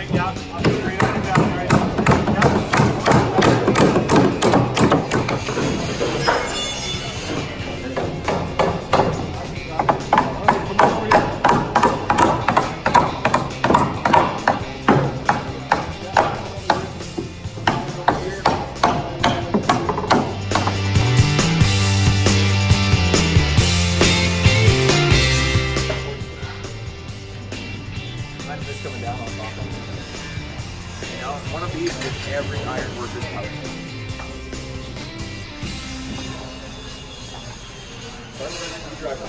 straight, yeah. Up straight up and down, right? Imagine this coming down on top of it. You know, one of these is every iron worker's house. You drive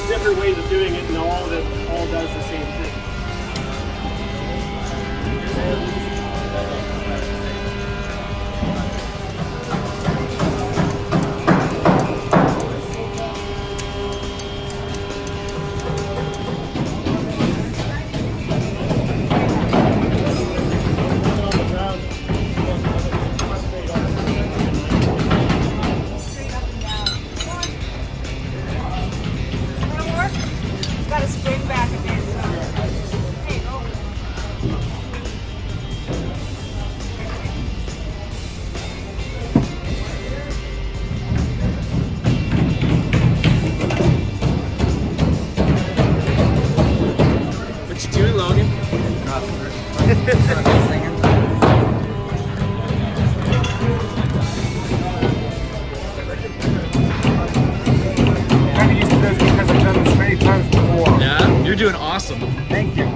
different ways of doing it, and all does the same thing. Got to spring back a bit. So. There you go. What you doing, Logan? I'm used to this because I've done this many times before. Yeah, you're doing awesome. Thank you.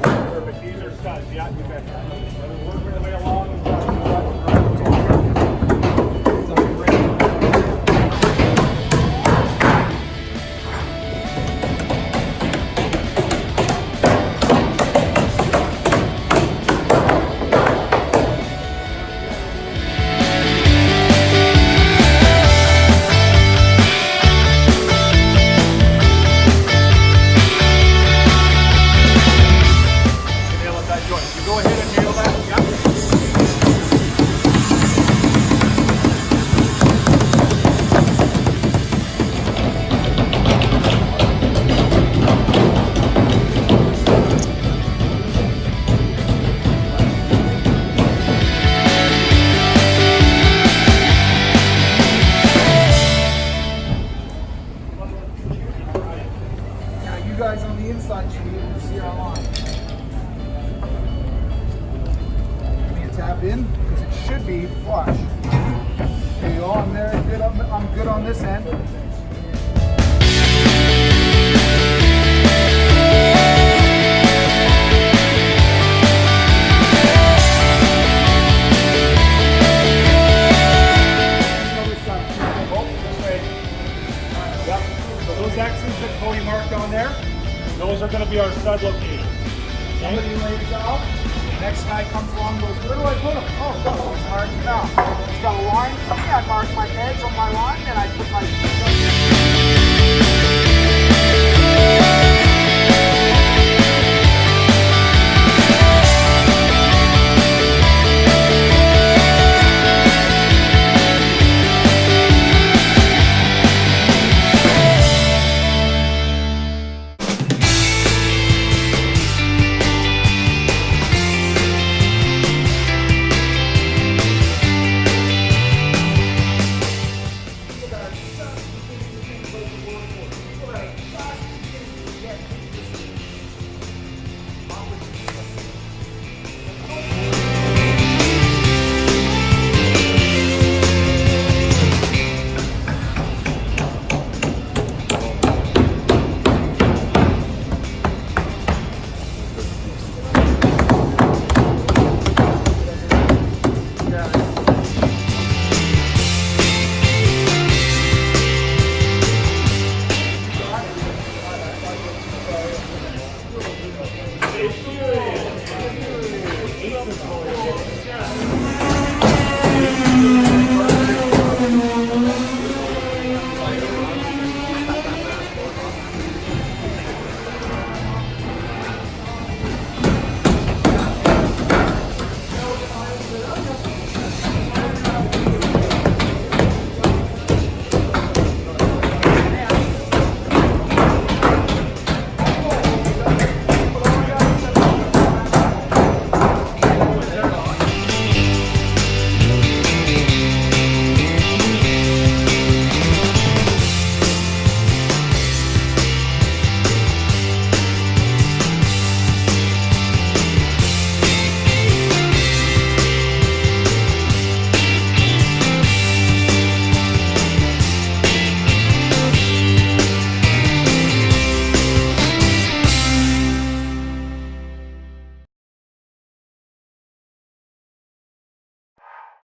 Perfect. These are studs. Yeah, you bet. We're working our way along. You go ahead and nail that. Yep. Now you guys on the inside should be able to see our line. Tap in because it should be flush. There you go. I'm there. Good. I'm good on this end. So those X's that Cody marked on there, those are going to be our stud locations. Somebody lays out. Next guy comes along and goes, where do I put him? Oh, no, it's hard now. He's got a line. I mark my edge on my line and I put my